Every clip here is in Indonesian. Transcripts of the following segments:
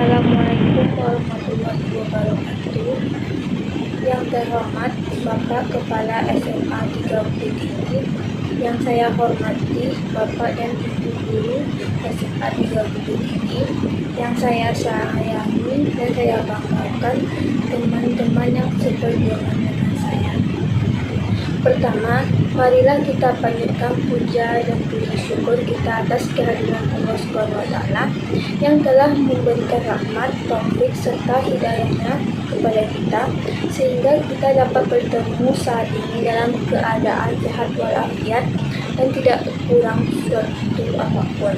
Assalamualaikum warahmatullahi wabarakatuh. Yang terhormat Bapak Kepala SMA 3 Bukit Tinggi, yang saya hormati Bapak dan Ibu Guru SMA 3 Bukit Tinggi, yang saya sayangi dan saya banggakan teman-teman yang seperjuangan dengan saya. Pertama, marilah kita panjatkan puja dan puji syukur kita atas kehadiran Allah SWT yang telah memberikan rahmat, taufik serta hidayahnya kepada kita sehingga kita dapat bertemu saat ini dalam keadaan sehat walafiat dan tidak kurang suatu apapun.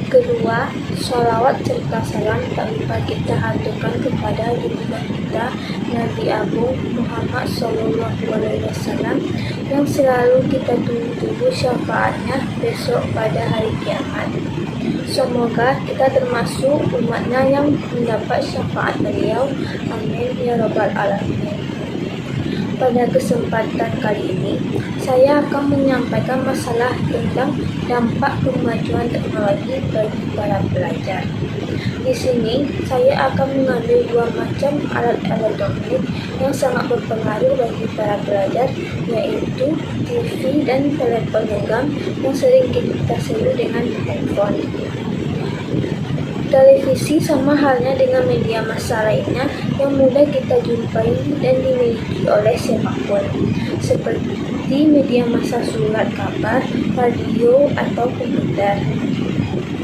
Kedua, sholawat serta salam tak lupa kita haturkan kepada junjungan kita Nabi Agung Muhammad SAW yang selalu kita tunggu syafaatnya besok pada hari kiamat. Semoga kita termasuk umatnya yang mendapat syafaat beliau. Amin ya rabbal alamin. Pada kesempatan kali ini, saya akan menyampaikan masalah tentang dampak kemajuan teknologi bagi para pelajar. Di sini, saya akan mengambil dua macam alat elektronik yang sangat berpengaruh bagi para pelajar, yaitu TV dan telepon genggam yang sering kita sebut dengan handphone. Televisi sama halnya dengan media massa lainnya yang mudah kita jumpai dan dimiliki oleh siapapun, seperti media massa surat kabar, radio, atau komputer.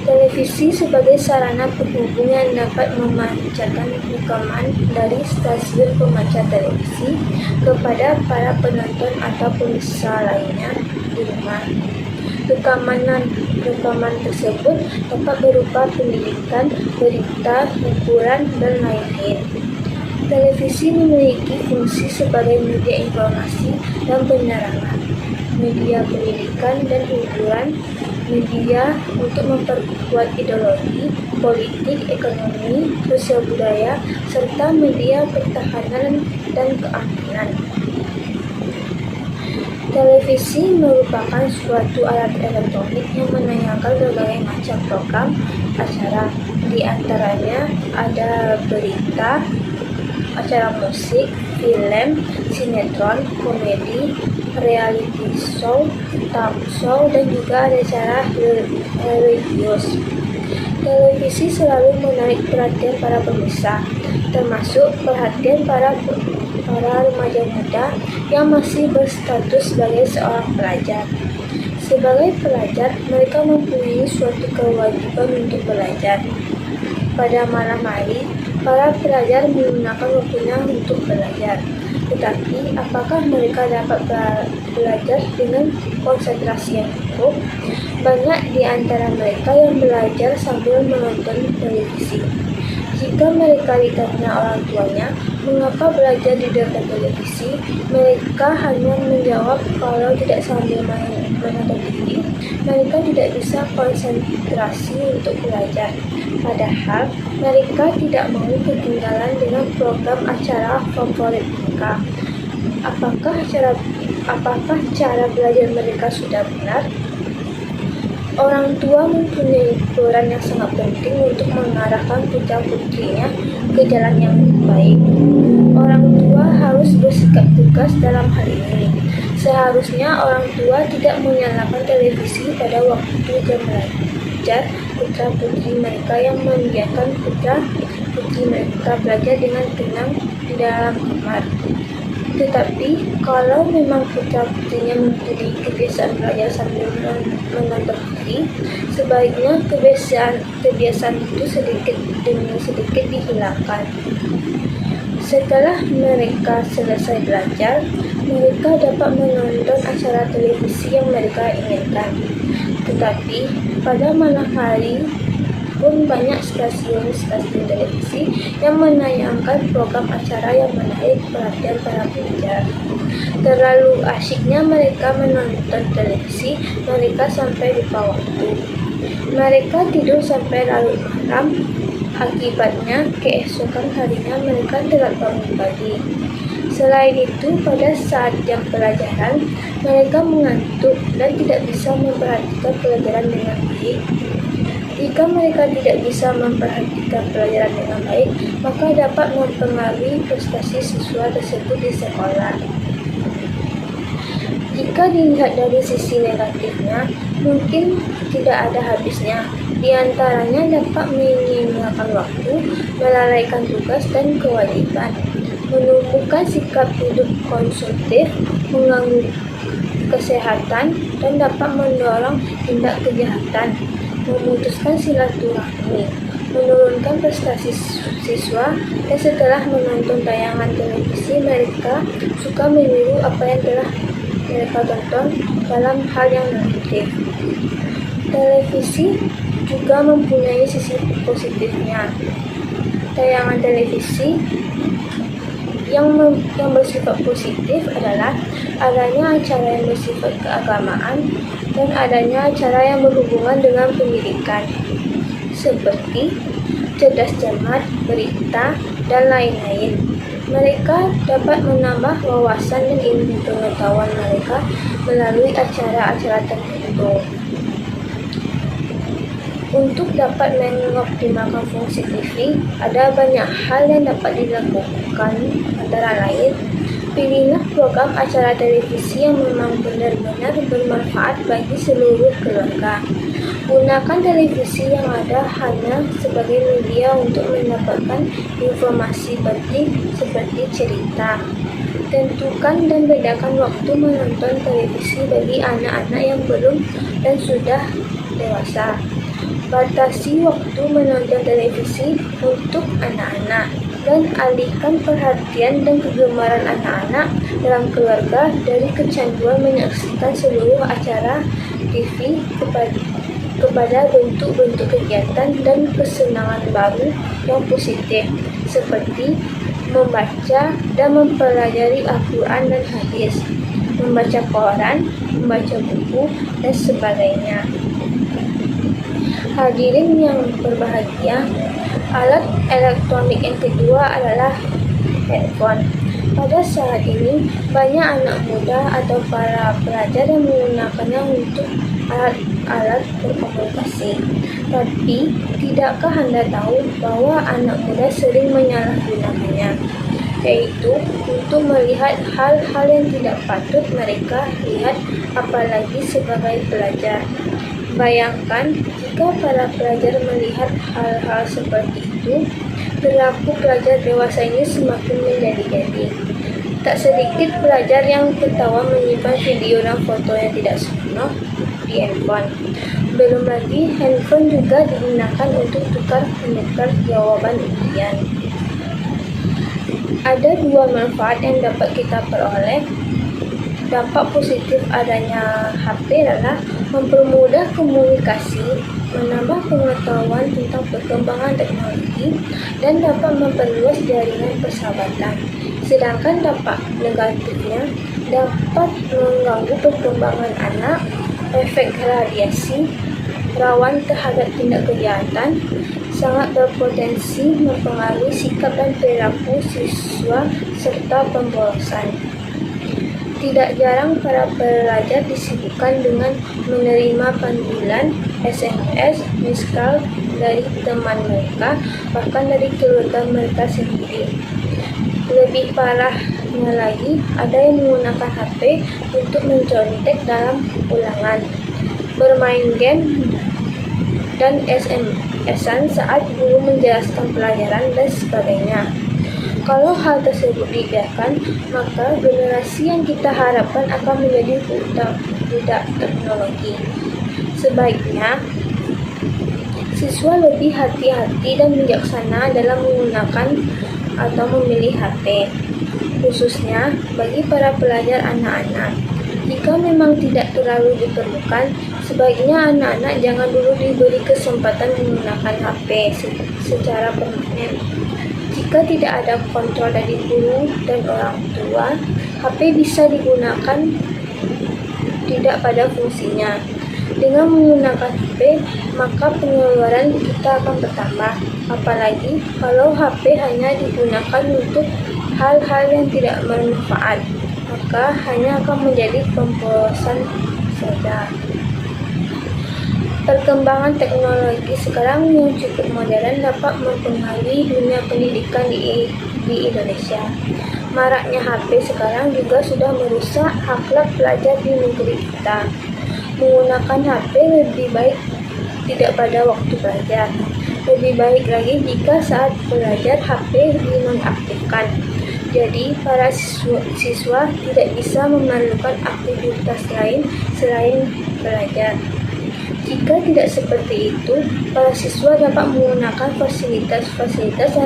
Televisi sebagai sarana penghubung yang dapat memancarkan rekaman dari stasiun pemancar televisi kepada para penonton atau pemirsa lainnya di rumah. Rekaman tersebut dapat berupa pendidikan, berita, hiburan, dan lain-lain. Televisi memiliki fungsi sebagai media informasi dan penerangan, media pendidikan dan hiburan, media untuk memperkuat ideologi, politik, ekonomi, sosial budaya, serta media pertahanan dan keamanan. Televisi merupakan suatu alat elektronik yang menayangkan berbagai macam program acara. Di antaranya ada berita, acara musik, film, sinetron, komedi, reality show, talk show, dan juga ada acara religius. Televisi selalu menarik perhatian para pemirsa, termasuk perhatian para remaja muda yang masih berstatus sebagai seorang pelajar. Sebagai pelajar, mereka mempunyai suatu kewajiban untuk belajar. Pada malam hari, para pelajar menggunakan waktunya untuk belajar. Tetapi, apakah mereka dapat belajar dengan konsentrasi yang cukup? Banyak di antara mereka yang belajar sambil menonton televisi. Jika mereka ditanya orang tuanya mengapa belajar di depan televisi, mereka hanya menjawab kalau tidak sambil menonton TV, mereka tidak bisa konsentrasi untuk belajar. Padahal mereka tidak mau ketinggalan dengan program acara favorit mereka. Apakah cara belajar mereka sudah benar? Orang tua mempunyai peran yang sangat penting untuk mengarahkan putra-putrinya ke jalan yang baik. Orang tua harus bersikap tegas dalam hal ini. Seharusnya orang tua tidak menyalakan televisi pada waktu jam belajar putra-putri mereka, yang membiarkan putra-putri mereka belajar dengan tenang di dalam kamar. Tetapi, kalau memang putra-putrinya mempunyai kebiasaan belajar sambil menonton TV, sebaiknya kebiasaan itu sedikit demi sedikit dihilangkan. Setelah mereka selesai belajar, mereka dapat menonton acara televisi yang mereka inginkan. Tetapi, pada malam hari pun banyak stasiun-stasiun televisi yang menayangkan program acara yang menarik perhatian para pelajar. Terlalu asyiknya mereka menonton televisi, mereka sampai lupa waktu. Mereka tidur sampai larut malam, akibatnya keesokan harinya mereka telat bangun pagi. Selain itu, pada saat jam pelajaran, mereka mengantuk dan tidak bisa memperhatikan pelajaran dengan baik. Jika mereka tidak bisa memperhatikan pelajaran dengan baik, maka dapat mempengaruhi prestasi siswa tersebut di sekolah. Jika dilihat dari sisi negatifnya, mungkin tidak ada habisnya. Di antaranya dapat menyia-nyiakan waktu, melalaikan tugas dan kewajiban, menumbuhkan sikap hidup konsumtif, mengganggu kesehatan, dan dapat mendorong tindak kejahatan, memutuskan silaturahmi, menurunkan prestasi siswa, dan setelah menonton tayangan televisi mereka suka meniru apa yang telah mereka tonton dalam hal yang negatif. Televisi juga mempunyai sisi positifnya. Tayangan televisi yang bersifat positif adalah adanya acara yang bersifat keagamaan dan adanya acara yang berhubungan dengan pendidikan, seperti cerdas cermat, berita, dan lain-lain. Mereka dapat menambah wawasan dan ilmu pengetahuan mereka melalui acara-acara tertentu. Untuk dapat mengoptimalkan fungsi TV, ada banyak hal yang dapat dilakukan, antara lain, pilihlah program acara televisi yang memang benar-benar bermanfaat bagi seluruh keluarga. Gunakan televisi yang ada hanya sebagai media untuk mendapatkan informasi penting seperti cerita. Tentukan dan bedakan waktu menonton televisi bagi anak-anak yang belum dan sudah dewasa. Batasi waktu menonton televisi untuk anak-anak dan alihkan perhatian dan kegemaran anak-anak dalam keluarga dari kecanduan menyaksikan seluruh acara TV kepada bentuk-bentuk kegiatan dan kesenangan baru yang positif, seperti membaca dan mempelajari Al-Quran dan hadis, membaca koran, membaca buku, dan sebagainya. Hadirin yang berbahagia, alat elektronik yang kedua adalah handphone. Pada saat ini, banyak anak muda atau para pelajar yang menggunakannya untuk alat berkomunikasi. Tapi, tidakkah Anda tahu bahwa anak muda sering menyalahgunakannya, yaitu untuk melihat hal-hal yang tidak patut mereka lihat, apalagi sebagai pelajar. Bayangkan jika para pelajar melihat hal-hal seperti itu, perilaku pelajar dewasa ini semakin menjadi-jadi. Tak sedikit pelajar yang ketawa menyimpan video dan foto yang tidak senonoh di handphone. Belum lagi, handphone juga digunakan untuk tukar-menukar jawaban ujian. Ada dua manfaat yang dapat kita peroleh. Dampak positif adanya HP adalah mempermudah komunikasi, menambah pengetahuan tentang perkembangan teknologi, dan dapat memperluas jaringan persahabatan. Sedangkan dampak negatifnya dapat mengganggu perkembangan anak, efek radiasi, rawan terhadap tindak kejahatan, sangat berpotensi mempengaruhi sikap dan perilaku siswa serta pemborosan. Tidak jarang para pelajar disibukkan dengan menerima panggilan, SMS, miss call dari teman mereka, bahkan dari keluarga mereka sendiri. Lebih parahnya lagi, ada yang menggunakan HP untuk mencontek dalam ulangan, bermain game, dan SMS-an saat guru menjelaskan pelajaran dan sebagainya. Kalau hal tersebut dibiarkan, maka generasi yang kita harapkan akan menjadi budak teknologi. Sebaiknya, siswa lebih hati-hati dan bijaksana dalam menggunakan atau memilih HP, khususnya bagi para pelajar anak-anak. Jika memang tidak terlalu diperlukan, sebaiknya anak-anak jangan dulu diberi kesempatan menggunakan HP secara permanen. Jika tidak ada kontrol dari guru dan orang tua, HP bisa digunakan tidak pada fungsinya. Dengan menggunakan HP, maka pengeluaran kita akan bertambah. Apalagi kalau HP hanya digunakan untuk hal-hal yang tidak bermanfaat, maka hanya akan menjadi pemborosan saja. Perkembangan teknologi sekarang yang cukup modern dapat mempengaruhi dunia pendidikan di Indonesia. Maraknya HP sekarang juga sudah merusak akhlak pelajar di negeri kita. Menggunakan HP lebih baik tidak pada waktu belajar. Lebih baik lagi jika saat belajar HP dinonaktifkan. Jadi, para siswa tidak bisa memerlukan aktivitas lain selain belajar. Jika tidak seperti itu, para siswa dapat menggunakan fasilitas-fasilitas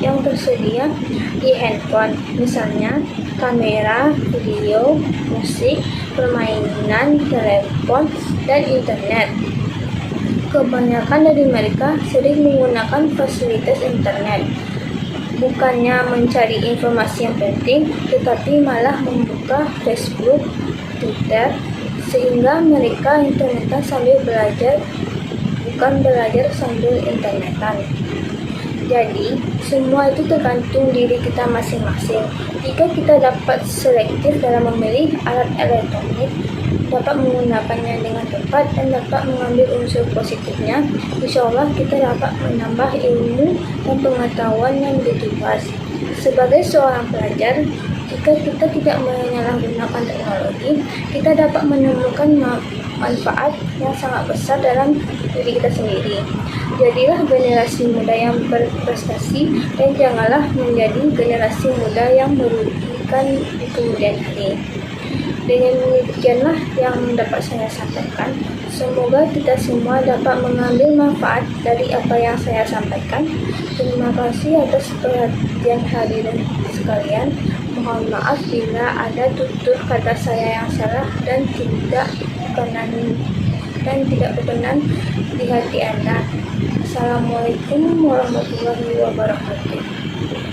yang tersedia di handphone, misalnya kamera, video, musik, permainan, telepon, dan internet. Kebanyakan dari mereka sering menggunakan fasilitas internet, bukannya mencari informasi yang penting, tetapi malah membuka Facebook, Twitter, sehingga mereka internetan sambil belajar, bukan belajar sambil internetan. Jadi, semua itu tergantung diri kita masing-masing. Jika kita dapat selektif dalam memilih alat elektronik, dapat menggunakannya dengan tepat dan dapat mengambil unsur positifnya, insya Allah kita dapat menambah ilmu dan pengetahuan yang lebih luas. Sebagai seorang pelajar, jika kita tidak menyalahgunakan teknologi, kita dapat menemukan manfaat yang sangat besar dalam diri kita sendiri. Jadilah generasi muda yang berprestasi dan janganlah menjadi generasi muda yang merugikan di kemudian hari. Dengan demikianlah yang dapat saya sampaikan. Semoga kita semua dapat mengambil manfaat dari apa yang saya sampaikan. Terima kasih atas perhatian hadirin sekalian. Mohon maaf bila ada tutur kata saya yang salah dan tidak berkenan di hati Anda. Assalamualaikum warahmatullahi wabarakatuh.